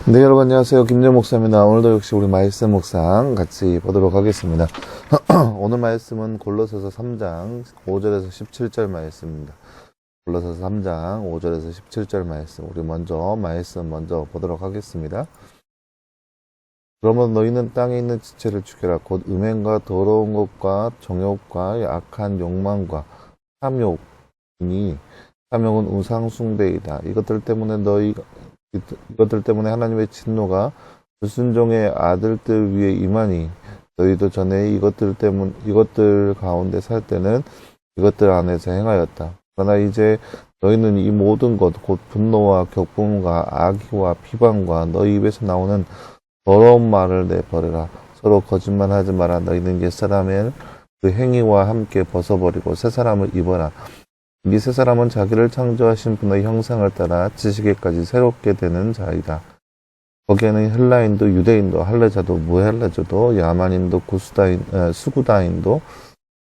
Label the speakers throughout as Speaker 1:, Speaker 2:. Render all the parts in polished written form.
Speaker 1: 네, 여러분 안녕하세요. 김재 목사입니다. 오늘도 역시 우리 말씀 묵상 같이 보도록 하겠습니다. 오늘 말씀은 골로새서 3장 5절에서 17절 말씀입니다. 골로새서 3장 5절에서 17절 말씀. 우리 말씀 먼저 보도록 하겠습니다. 그러면 너희는 땅에 있는 지체를 죽여라. 곧 음행과 더러운 것과 정욕과 악한 욕망과 탐욕이니 탐욕은 우상 숭배이다. 이것들 때문에 하나님의 진노가 불순종의 아들들 위에 임하니 너희도 전에 이것들 가운데 살 때는 이것들 안에서 행하였다. 그러나 이제 너희는 이 모든 것 곧 분노와 격분과 악의와 비방과 너희 입에서 나오는 더러운 말을 내버려라. 서로 거짓말하지 마라. 너희는 옛사람의 그 행위와 함께 벗어버리고 새 사람을 입어라. 이 세 사람은 자기를 창조하신 분의 형상을 따라 지식에까지 새롭게 되는 자이다. 거기에는 헬라인도 유대인도 할례자도 무할례자도 야만인도 수구다인도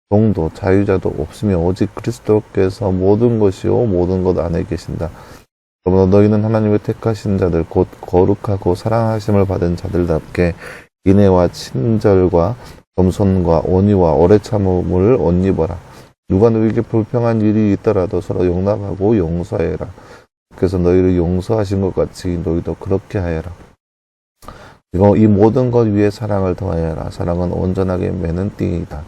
Speaker 1: 동도 자유자도 없으며 오직 그리스도께서 모든 것이요 모든 것 안에 계신다. 그러므로 너희는 하나님의 택하신 자들 곧 거룩하고 사랑하심을 받은 자들답게 인애와 친절과 겸손과 온유와 오래 참음을 옷 입어라. 누가 너에게 불평한 일이 있더라도 서로 용납하고 용서해라. 그래서 너희를 용서하신 것 같이 너희도 그렇게 하여라. 그리고 이 모든 것 위에 사랑을 더하여라. 사랑은 온전하게 매는 띠이다.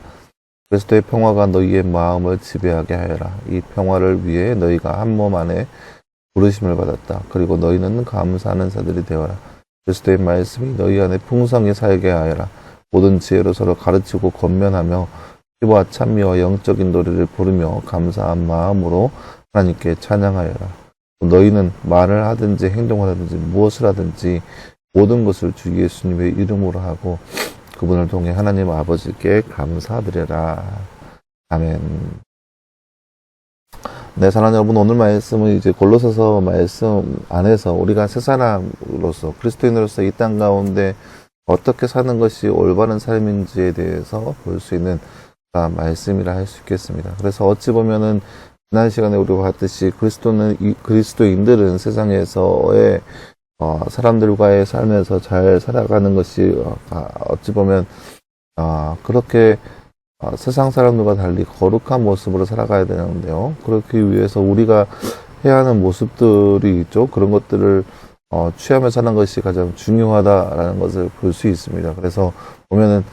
Speaker 1: 그리스도의 평화가 너희의 마음을 지배하게 하여라. 이 평화를 위해 너희가 한 몸 안에 부르심을 받았다. 그리고 너희는 감사하는 자들이 되어라. 그리스도의 말씀이 너희 안에 풍성히 살게 하여라. 모든 지혜로 서로 가르치고 권면하며 희와 찬미와 영적인 노래를 부르며 감사한 마음으로 하나님께 찬양하여라. 너희는 말을 하든지 행동을 하든지 무엇을 하든지 모든 것을 주 예수님의 이름으로 하고 그분을 통해 하나님 아버지께 감사드려라. 아멘. 네, 사랑하는 여러분, 오늘 말씀은 이제 골로새서 말씀 안에서 우리가 새 사람으로서 그리스도인으로서 이 땅 가운데 어떻게 사는 것이 올바른 삶인지에 대해서 볼 수 있는 말씀이라 할 수 있겠습니다. 그래서 어찌 보면은 지난 시간에 우리가 봤듯이 그리스도인들은 세상에서의 사람들과의 삶에서 잘 살아가는 것이 어찌 보면 그렇게 세상 사람들과 달리 거룩한 모습으로 살아가야 되는데요. 그렇기 위해서 우리가 해야 하는 모습들이 있죠. 그런 것들을 취하며 사는 것이 가장 중요하다라는 것을 볼 수 있습니다. 그래서 보면은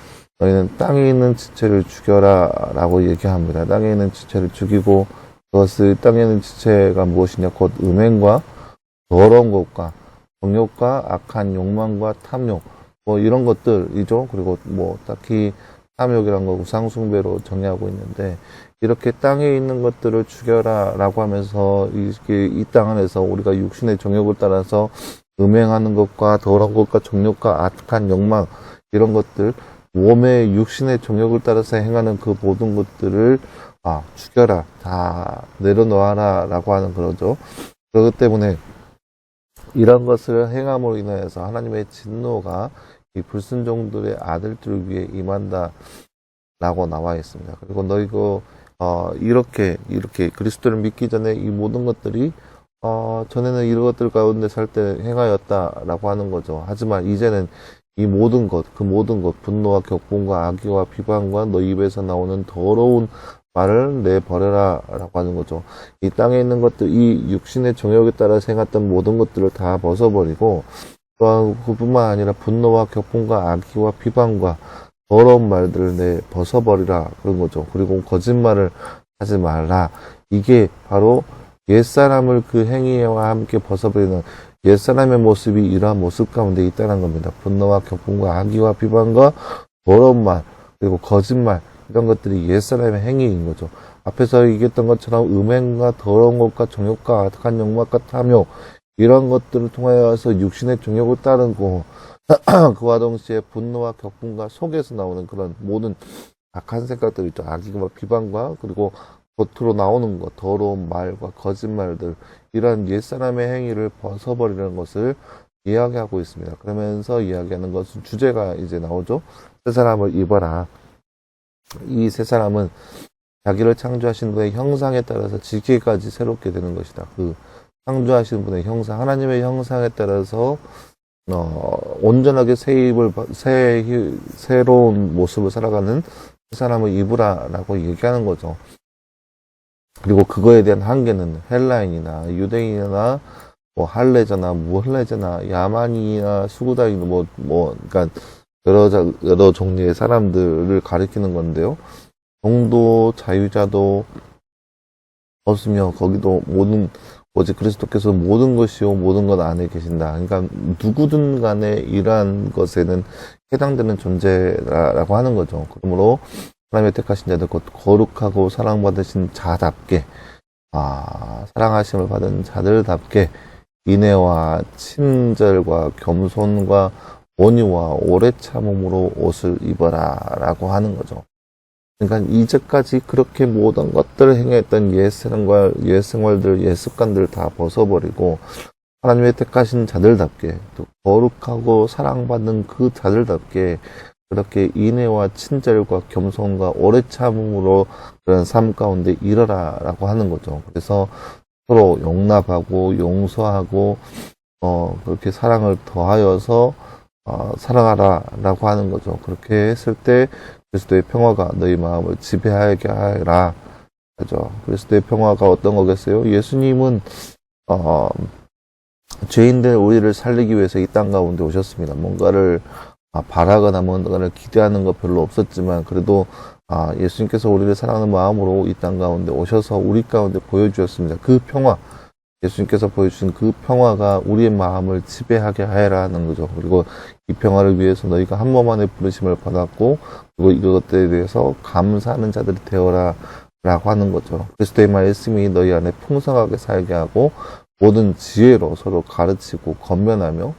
Speaker 1: 너희는 땅에 있는 지체를 죽여라 라고 얘기합니다. 땅에 있는 지체를 죽이고 그것을 땅에 있는 지체가 무엇이냐 곧 음행과 더러운 것과 정욕과 악한 욕망과 탐욕 이런 것들이죠. 그리고 딱히 탐욕이란 거 우상숭배로 정의하고 있는데 이렇게 땅에 있는 것들을 죽여라 라고 하면서 이 땅 안에서 우리가 육신의 정욕을 따라서 음행하는 것과 더러운 것과 정욕과 악한 욕망 이런 것들 몸의 육신의 정욕을 따라서 행하는 그 모든 것들을 죽여라, 다 내려놓아라 라고 하는 그러죠. 그렇기 때문에 이런 것을 행함으로 인하여서 하나님의 진노가 이 불순종들의 아들들을 위해 임한다 라고 나와 있습니다. 그리고 너희가 이렇게 그리스도를 믿기 전에 이 모든 것들이 전에는 이런 것들 가운데 살 때 행하였다 라고 하는 거죠. 하지만 이제는 이 모든 것, 분노와 격분과 악의와 비방과 너 입에서 나오는 더러운 말을 내버려라 라고 하는 거죠. 이 땅에 있는 것들, 이 육신의 정욕에 따라 행했던 모든 것들을 다 벗어버리고 또한 그뿐만 아니라 분노와 격분과 악의와 비방과 더러운 말들을 벗어버리라 그런 거죠. 그리고 거짓말을 하지 말라. 이게 바로 옛사람을 그 행위와 함께 벗어버리는 옛사람의 모습이 이러한 모습 가운데 있다는 겁니다. 분노와 격분과 악의와 비방과 더러운 말 그리고 거짓말 이런 것들이 옛사람의 행위인 거죠. 앞에서 얘기했던 것처럼 음행과 더러운 것과 정욕과 악한 욕망과 탐욕 이런 것들을 통하여서 육신의 정욕을 따르고 그와 동시에 분노와 격분과 속에서 나오는 그런 모든 악한 생각들 있죠. 악의와 비방과 그리고 겉으로 나오는 것, 더러운 말과 거짓말들 이러한 옛사람의 행위를 벗어버리는 것을 이야기하고 있습니다. 그러면서 이야기하는 것은 주제가 이제 나오죠. 새 사람을 입어라. 이 새 사람은 자기를 창조하신 분의 형상에 따라서 지기까지 새롭게 되는 것이다. 그 창조하신 분의 형상, 하나님의 형상에 따라서 온전하게 새로운 모습을 살아가는 새 사람을 입으라라고 얘기하는 거죠. 그리고 그거에 대한 한계는 헬라인이나 유대인이나 뭐 할례자나 무할례자나 야만이나 수구다이나 그러니까 여러 종류의 사람들을 가리키는 건데요. 종도 자유자도 없으며 거기도 오직 그리스도께서 모든 것이요 모든 것 안에 계신다. 그러니까 누구든 간에 이러한 것에는 해당되는 존재라고 하는 거죠. 그러므로 하나님의 택하신 자들 곧 거룩하고 사랑받으신 자답게 사랑하심을 받은 자들답게 인애와 친절과 겸손과 온유와 오래 참음으로 옷을 입어라 라고 하는 거죠. 그러니까 이제까지 그렇게 모든 것들을 행했던 옛 생활들, 옛 습관들을 다 벗어버리고 하나님의 택하신 자들답게 또 거룩하고 사랑받는 그 자들답게 그렇게 인애와 친절과 겸손과 오래 참음으로 그런 삶 가운데 일어라라고 하는 거죠. 그래서 서로 용납하고 용서하고 그렇게 사랑을 더하여서 살아가라라고 하는 거죠. 그렇게 했을 때 그리스도의 평화가 너희 마음을 지배하게 하라. 그죠? 그리스도의 평화가 어떤 거겠어요? 예수님은 죄인들 우리를 살리기 위해서 이 땅 가운데 오셨습니다. 뭔가를 바라거나 뭔가를 기대하는 거 별로 없었지만 그래도 예수님께서 우리를 사랑하는 마음으로 이 땅 가운데 오셔서 우리 가운데 보여주셨습니다. 그 평화, 예수님께서 보여주신 그 평화가 우리의 마음을 지배하게 하여라 하는 거죠. 그리고 이 평화를 위해서 너희가 한 몸 안에 부르심을 받았고 그리고 이것들에 대해서 감사하는 자들이 되어라 라고 하는 거죠. 그리스도의 말씀이 너희 안에 풍성하게 살게 하고 모든 지혜로 서로 가르치고 건면하며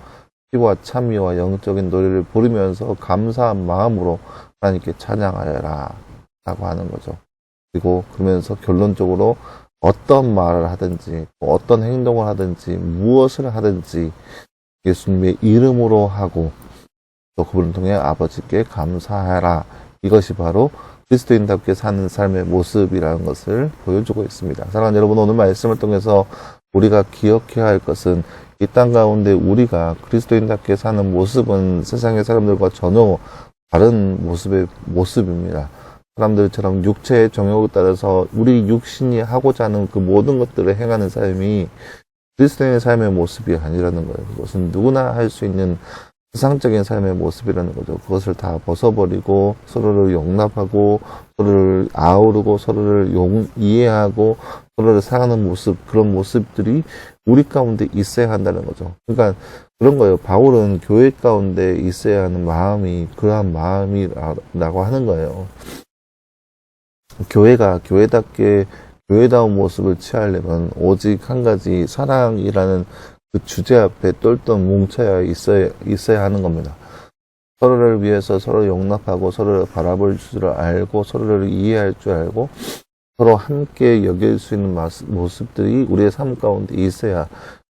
Speaker 1: 피와 참미와 영적인 노래를 부르면서 감사한 마음으로 하나님께 찬양하여라 라고 하는 거죠. 그리고 그러면서 결론적으로 어떤 말을 하든지 어떤 행동을 하든지 무엇을 하든지 예수님의 이름으로 하고 또 그분을 통해 아버지께 감사하라. 이것이 바로 그리스도인답게 사는 삶의 모습이라는 것을 보여주고 있습니다. 사랑하는 여러분, 오늘 말씀을 통해서 우리가 기억해야 할 것은 이 땅 가운데 우리가 그리스도인답게 사는 모습은 세상의 사람들과 전혀 다른 모습입니다. 사람들처럼 육체의 정욕에 따라서 우리 육신이 하고자 하는 그 모든 것들을 행하는 삶이 그리스도인의 삶의 모습이 아니라는 거예요. 그것은 누구나 할 수 있는 세상적인 삶의 모습이라는 거죠. 그것을 다 벗어버리고 서로를 용납하고 서로를 아우르고 서로를 이해하고 서로를 사랑하는 모습, 그런 모습들이 우리 가운데 있어야 한다는 거죠. 그러니까 그런 거예요. 바울은 교회 가운데 있어야 하는 마음이 그러한 마음이라고 하는 거예요. 교회가 교회답게 교회다운 모습을 취하려면 오직 한 가지 사랑이라는 그 주제 앞에 똘똘 뭉쳐야 있어야 하는 겁니다. 서로를 위해서 서로 용납하고 서로를 바라볼 줄 알고 서로를 이해할 줄 알고 서로 함께 여길 수 있는 모습들이 우리의 삶 가운데 있어야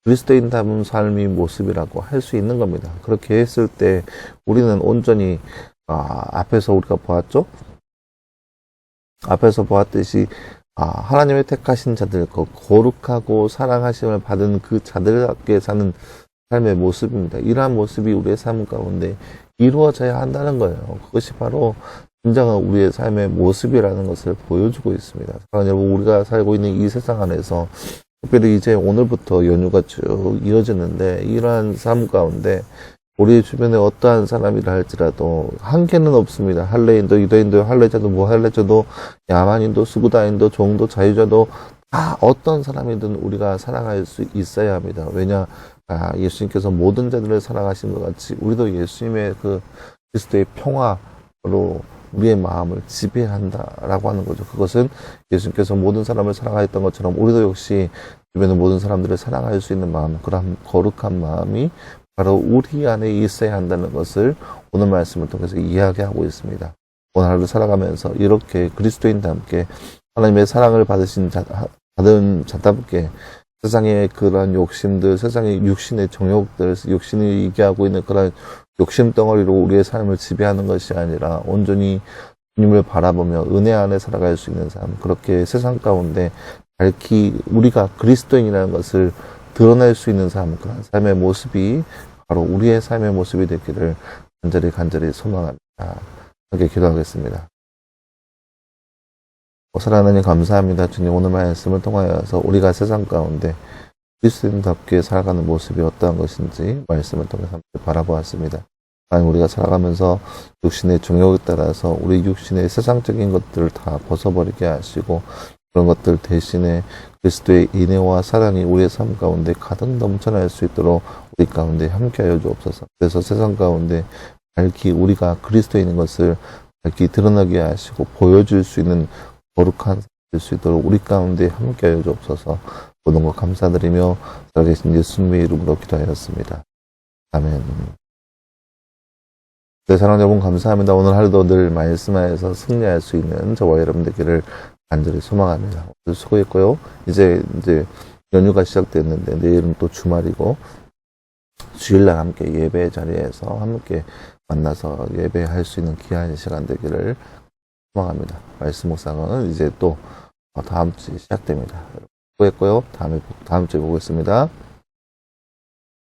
Speaker 1: 그리스도인다운 삶의 모습이라고 할 수 있는 겁니다. 그렇게 했을 때 우리는 온전히 앞에서 우리가 보았죠? 앞에서 보았듯이 하나님의 택하신 자들, 그 거룩하고 사랑하심을 받은 그 자들답게 사는 삶의 모습입니다. 이러한 모습이 우리의 삶 가운데 이루어져야 한다는 거예요. 그것이 바로 진정한 우리의 삶의 모습이라는 것을 보여주고 있습니다. 여러분, 우리가 살고 있는 이 세상 안에서 특별히 이제 오늘부터 연휴가 쭉 이어지는데 이러한 삶 가운데 우리 주변에 어떠한 사람이라 할지라도 한계는 없습니다. 할례인도 유대인도 할례자도 무할례자도 야만인도 수구다인도 종도 자유자도 다 어떤 사람이든 우리가 사랑할 수 있어야 합니다. 왜냐 예수님께서 모든 자들을 사랑하신 것 같이 우리도 예수님의 그 그리스도의 평화로 우리의 마음을 지배한다라고 하는 거죠. 그것은 예수님께서 모든 사람을 사랑하였던 것처럼 우리도 역시 주변의 모든 사람들을 사랑할 수 있는 마음, 그런 거룩한 마음이 바로 우리 안에 있어야 한다는 것을 오늘 말씀을 통해서 이야기하고 있습니다. 오늘 하루를 살아가면서 이렇게 그리스도인과 함께 하나님의 사랑을 받은 자답게 세상의 그런 욕심들, 세상의 육신의 정욕들, 육신이 얘기하고 있는 그런 욕심 덩어리로 우리의 삶을 지배하는 것이 아니라 온전히 주님을 바라보며 은혜 안에 살아갈 수 있는 삶, 그렇게 세상 가운데 밝히 우리가 그리스도인이라는 것을 드러낼 수 있는 삶, 그런 삶의 모습이 바로 우리의 삶의 모습이 되기를 간절히 소망합니다. 함께 기도하겠습니다. 사랑하는 하나님 감사합니다. 주님, 오늘 말씀을 통하여서 우리가 세상 가운데 그리스도인답게 살아가는 모습이 어떠한 것인지 말씀을 통해서 함께 바라보았습니다. 하나님, 우리가 살아가면서 육신의 종욕에 따라서 우리 육신의 세상적인 것들을 다 벗어버리게 하시고 그런 것들 대신에 그리스도의 인애와 사랑이 우리의 삶 가운데 가득 넘쳐날 수 있도록 우리 가운데 함께하여 주옵소서. 그래서 세상 가운데 밝히 우리가 그리스도인인 것을 밝히 드러나게 하시고 보여줄 수 있는 거룩한 될 수 있도록 우리 가운데 함께하여 주옵소서. 모든 것 감사드리며 살아계신 예수님의 이름으로 기도하였습니다. 아멘. 네, 사랑하는 여러분 감사합니다. 오늘 하루도 늘 말씀하여서 승리할 수 있는 저와 여러분 되기를 간절히 소망합니다. 오늘 수고했고요. 이제 연휴가 시작됐는데 내일은 또 주말이고 주일날 함께 예배 자리에서 함께 만나서 예배할 수 있는 귀한 시간 되기를 소망합니다. 말씀 묵상은 이제 또 다음 주에 시작됩니다. 수고했고요. 다음 주에 보겠습니다.